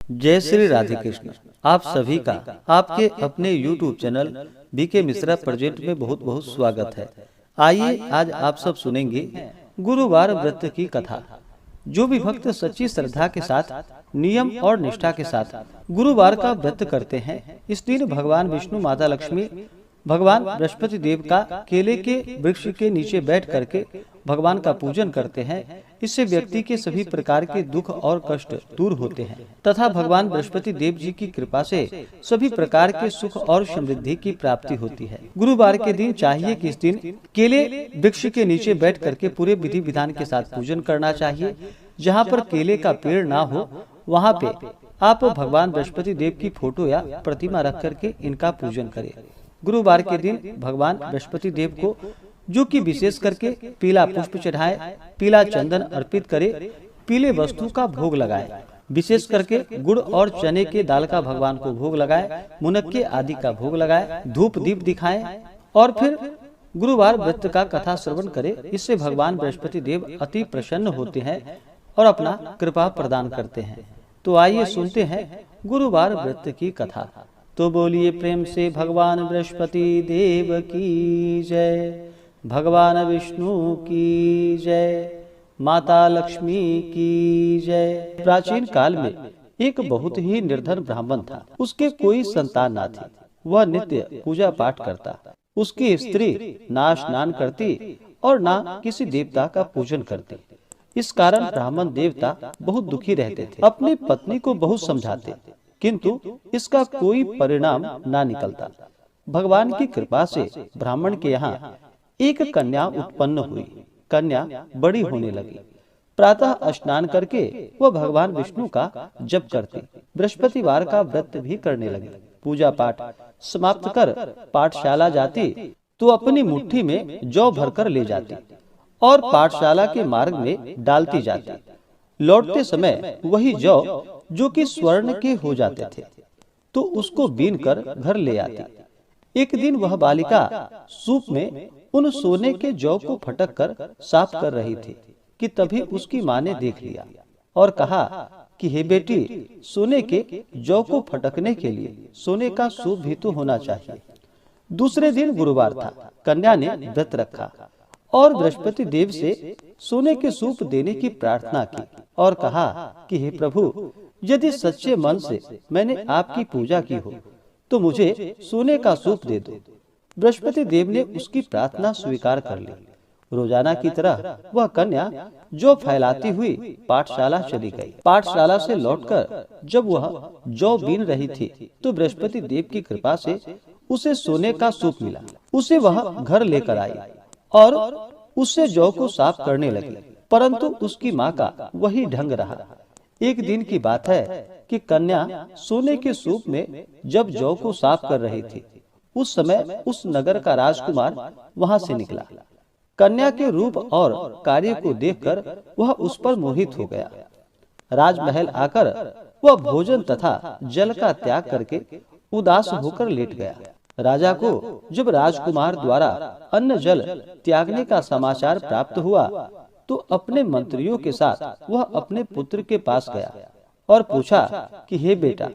जय श्री राधे कृष्ण। आप सभी का आपके अपने YouTube channel BK Mishra project में बहुत बहुत स्वागत है। आइए आज आप सब सुनेंगे गुरुवार व्रत की कथा। जो भी भक्त सच्ची श्रद्धा के साथ नियम और निष्ठा के साथ गुरुवार का व्रत करते हैं, इस दिन भगवान विष्णु, माता लक्ष्मी, भगवान बृहस्पति देव का केले के वृक्ष के नीचे बैठ करके भगवान का पूजन करते हैं। इससे व्यक्ति के सभी प्रकार के दुख और कष्ट दूर होते हैं तथा भगवान बृहस्पति देव जी की कृपा से सभी प्रकार के सुख और समृद्धि की प्राप्ति होती है। गुरुवार के दिन चाहिए कि इस दिन केले वृक्ष के नीचे बैठ करके पूरे विधि विधान के साथ पूजन करना चाहिए। जहाँ पर केले का पेड़ ना हो, वहाँ पे आप भगवान बृहस्पति देव की फोटो या प्रतिमा रख करके इनका पूजन करें। गुरुवार के दिन भगवान बृहस्पति देव को जो कि विशेष करके पीला पुष्प चढ़ाए, पीला चंदन अर्पित करे, पीले वस्तु का भोग लगाए, विशेष करके गुड़ और चने के दाल का भगवान को भोग लगाए, मुनक्के आदि का भोग लगाए, धूप दीप दिखाए और फिर गुरुवार व्रत का कथा श्रवण करे। इससे भगवान बृहस्पति देव अति प्रसन्न होते हैं और अपना कृपा प्रदान करते हैं। तो आइए सुनते हैं गुरुवार व्रत की कथा। तो बोलिए प्रेम से भगवान बृहस्पति देव की जय, भगवान विष्णु की जय, माता लक्ष्मी की जय। प्राचीन काल में एक बहुत ही निर्धन ब्राह्मण था। उसके कोई संतान न थी। वह नित्य पूजा पाठ करता। उसकी स्त्री ना स्नान करती और ना किसी देवता का पूजन करती। इस कारण ब्राह्मण देवता बहुत दुखी रहते थे। अपनी पत्नी को बहुत समझाते, किंतु इसका कोई परिणाम ना निकलता। भगवान की कृपा से ब्राह्मण के यहाँ एक कन्या उत्पन्न हुई। कन्या बड़ी होने लगी। प्रातः स्नान करके वह भगवान विष्णु का जप करती। बृहस्पतिवार का व्रत भी करने लगी। पूजा पाठ समाप्त कर पाठशाला जाती तो अपनी मुट्ठी में जौ भरकर ले जाती और पाठशाला के मार्ग में डालती जाती। लौटते समय वही जौ जो कि स्वर्ण के हो जाते थे तो उसको बीन कर घर ले आती। एक दिन वह बालिका सूप में उन सोने के जौ को फटक कर साफ कर रही थी कि तभी उसकी माँ ने देख लिया और कहा कि हे बेटी, सोने के जौ को फटकने के लिए सोने का सूप भी तो होना चाहिए। दूसरे दिन गुरुवार था। कन्या ने व्रत रखा और बृहस्पति देव से सोने के सूप देने की प्रार्थना की और कहा कि हे प्रभु, यदि सच्चे मन से मैंने आपकी पूजा की हो तो मुझे सोने का सूप दे दो। बृहस्पति देव ने उसकी प्रार्थना स्वीकार कर ली। रोजाना की तरह वह कन्या जौ फैलाती हुई पाठशाला चली गई। पाठशाला से लौटकर जब वह जौ बीन रही थी तो बृहस्पति देव की कृपा से उसे सोने का सूप मिला। उसे वह घर लेकर आई और उससे जौ को साफ करने लगी, परंतु उसकी माँ का वही ढंग रहा। एक दिन की बात है कि कन्या सोने के सूप में जब जौ को साफ कर रही थी, उस समय उस नगर का राजकुमार वहां से निकला। कन्या के रूप और कार्य को देखकर वह उस पर मोहित हो गया। राजमहल आकर वह भोजन तथा जल का त्याग करके उदास होकर लेट गया। राजा को जब राजकुमार द्वारा अन्न जल त्यागने का समाचार प्राप्त हुआ तो अपने मंत्रियों के साथ वह अपने पुत्र के पास गया और पूछा कि हे बेटा,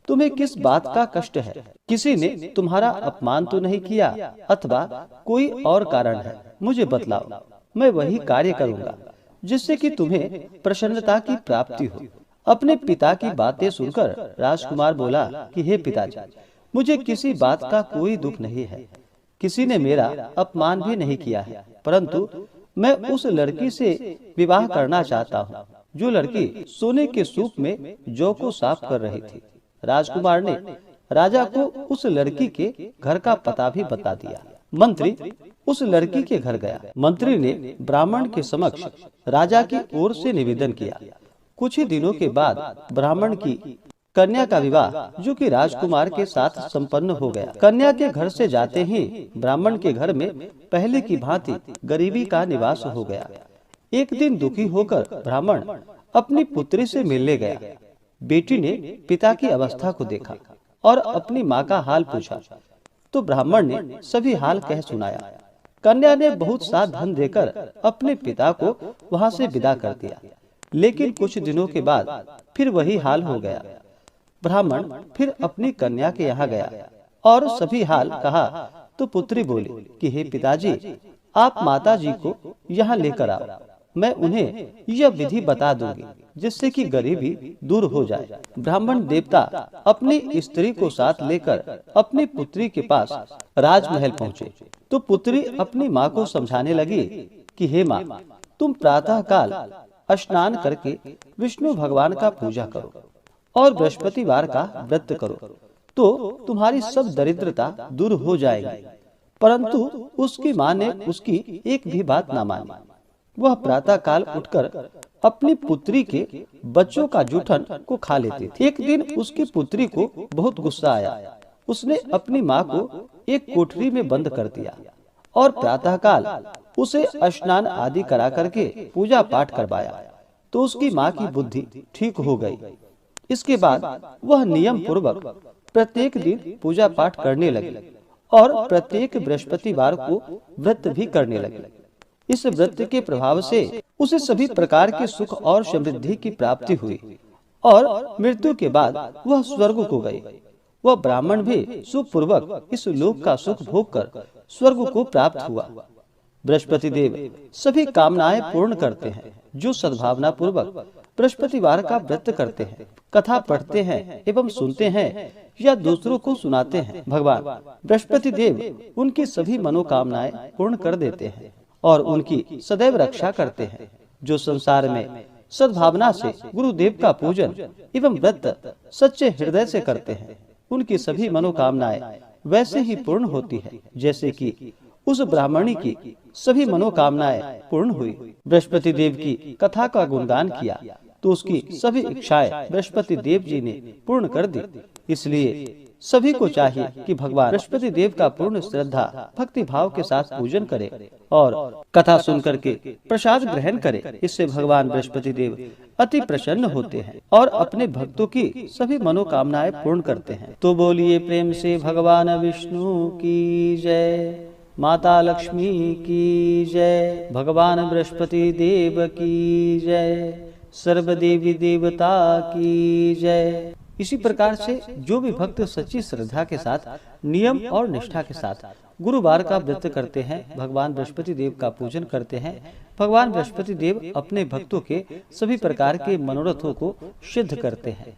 तुम्हें किस बात का कष्ट है? किसी ने तुम्हारा अपमान तो नहीं किया अथवा कोई और कारण है? मुझे बतलाओ, मैं वही कार्य करूंगा जिससे कि तुम्हें प्रसन्नता की प्राप्ति हो। अपने पिता की बातें सुनकर राजकुमार बोला कि हे पिताजी, मुझे किसी बात का कोई दुख नहीं है। किसी ने मेरा अपमान भी नहीं किया है, परंतु मैं उस लड़की से विवाह करना चाहता हूँ जो लड़की सोने के सूप में जौ को साफ कर रही थी। राजकुमार ने राजा को उस लड़की के घर का पता भी बता दिया। मंत्री उस लड़की के घर गया। मंत्री ने ब्राह्मण के समक्ष राजा की ओर से निवेदन किया। कुछ ही दिनों के बाद ब्राह्मण की कन्या का विवाह जो कि राजकुमार के साथ संपन्न हो गया। कन्या के घर से जाते ही ब्राह्मण के घर में पहले की भांति गरीबी का निवास हो गया। एक दिन दुखी होकर ब्राह्मण अपनी पुत्री से मिलने गया। बेटी ने पिता की अवस्था को देखा और अपनी माँ का हाल पूछा तो ब्राह्मण ने सभी हाल कह सुनाया। कन्या ने बहुत सा धन देकर अपने पिता को वहां से विदा कर दिया। लेकिन कुछ दिनों के बाद फिर वही हाल हो गया। ब्राह्मण फिर अपनी कन्या के यहाँ गया और सभी हाल कहा तो पुत्री बोली कि हे पिताजी, आप माता जी को यहाँ लेकर आओ, मैं उन्हें यह विधि बता दूंगी जिससे कि गरीबी दूर हो जाए। ब्राह्मण देवता अपनी स्त्री को साथ लेकर अपनी पुत्री के पास राजमहल पहुँचे तो पुत्री अपनी माँ को समझाने लगी कि हे माँ, तुम प्रातः काल स्नान करके विष्णु भगवान का पूजा करो और बृहस्पतिवार का व्रत करो तो तुम्हारी सब दरिद्रता दूर हो जाएगी। परंतु उसकी माँ ने उसकी एक भी बात ना मानी। वह प्रातः काल उठकर अपनी पुत्री के बच्चों का जूठन को खा लेती थी। एक दिन उसकी पुत्री को बहुत गुस्सा आया। उसने अपनी माँ को एक कोठरी में बंद कर दिया और प्रातः काल उसे स्नान आदि करा करके पूजा पाठ करवाया तो उसकी माँ की बुद्धि ठीक हो गई। इसके बाद वह नियम पूर्वक प्रत्येक दिन पूजा पाठ करने लगी और प्रत्येक बृहस्पतिवार को व्रत भी करने लगी। इस व्रत के प्रभाव से उसे सभी प्रकार के सुख और समृद्धि की प्राप्ति हुई और मृत्यु के बाद वह स्वर्ग को गई। वह ब्राह्मण भी सुखपूर्वक इस लोक का सुख भोग कर स्वर्ग को प्राप्त हुआ। बृहस्पति देव सभी कामनाएं पूर्ण करते हैं जो सद्भावना पूर्वक बृहस्पतिवार का व्रत करते हैं, कथा पढ़ते हैं एवं सुनते हैं या दूसरों को सुनाते हैं। भगवान बृहस्पति देव उनकी सभी मनोकामनाएं पूर्ण कर देते हैं और उनकी सदैव रक्षा करते हैं। जो संसार में सद्भावना से गुरुदेव का पूजन एवं व्रत सच्चे हृदय से करते हैं, उनकी सभी मनोकामनाएं वैसे ही पूर्ण होती है जैसे कि उस ब्राह्मणी की सभी मनोकामनाएं पूर्ण हुई। बृहस्पति देव की कथा का गुणगान किया तो उसकी सभी इच्छाएं बृहस्पति देव जी ने पूर्ण कर दी। इसलिए सभी को चाहिए कि भगवान बृहस्पति देव का पूर्ण श्रद्धा भक्ति भाव के साथ पूजन करे और कथा सुन करके प्रसाद ग्रहण करे। इससे भगवान बृहस्पति देव अति प्रसन्न होते हैं और अपने भक्तों की सभी मनोकामनाएं पूर्ण करते हैं। तो बोलिए प्रेम से भगवान विष्णु की जय, माता लक्ष्मी की जय, भगवान बृहस्पति देव की जय, सर्वदेवी देवता की जय। इसी प्रकार से जो भी भक्त सच्ची श्रद्धा के साथ नियम और निष्ठा के साथ गुरुवार का व्रत करते हैं, भगवान बृहस्पति देव का पूजन करते हैं, भगवान बृहस्पति देव अपने भक्तों के सभी प्रकार के मनोरथों को सिद्ध करते हैं।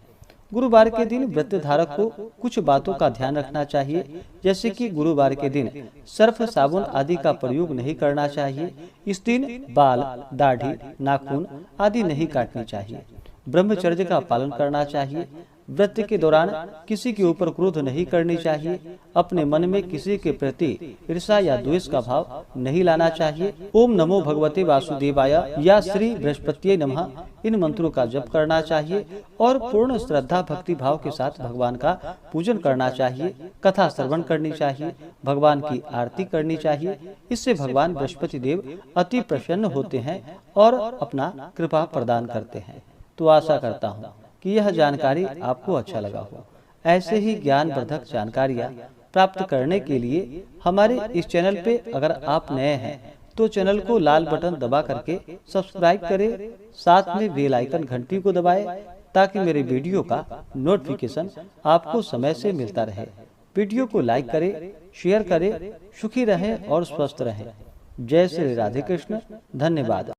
गुरुवार के दिन व्रत धारक को कुछ बातों का ध्यान रखना चाहिए, जैसे कि गुरुवार के दिन सर्फ साबुन आदि का प्रयोग नहीं करना चाहिए। इस दिन बाल, दाढ़ी, नाखून आदि नहीं काटनी चाहिए। ब्रह्मचर्य का पालन करना चाहिए। व्रत के दौरान किसी के ऊपर क्रोध नहीं करनी चाहिए। अपने मन में किसी के प्रति ईर्ष्या या द्वेष का भाव नहीं लाना चाहिए। ओम नमो भगवते वासुदेवाय या श्री बृहस्पतिये नमः इन मंत्रों का जप करना चाहिए और पूर्ण श्रद्धा भक्ति भाव के साथ भगवान का पूजन करना चाहिए। कथा श्रवण करनी चाहिए, भगवान की आरती करनी चाहिए। इससे भगवान बृहस्पति देव अति प्रसन्न होते हैं और अपना कृपा प्रदान करते हैं। तो आशा करता हूँ कि यह जानकारी आपको अच्छा लगा हो। ऐसे ही ज्ञानवर्धक जानकारियाँ प्राप्त करने के लिए हमारे इस चैनल पे अगर आप नए हैं तो चैनल को लाल बटन दबा करके सब्सक्राइब करें, साथ में बेल आइकन घंटी को दबाएं ताकि मेरे वीडियो का नोटिफिकेशन आपको समय से मिलता रहे। वीडियो को लाइक करें, शेयर करें। सुखी रहें और स्वस्थ रहें। जय श्री राधे कृष्ण। धन्यवाद।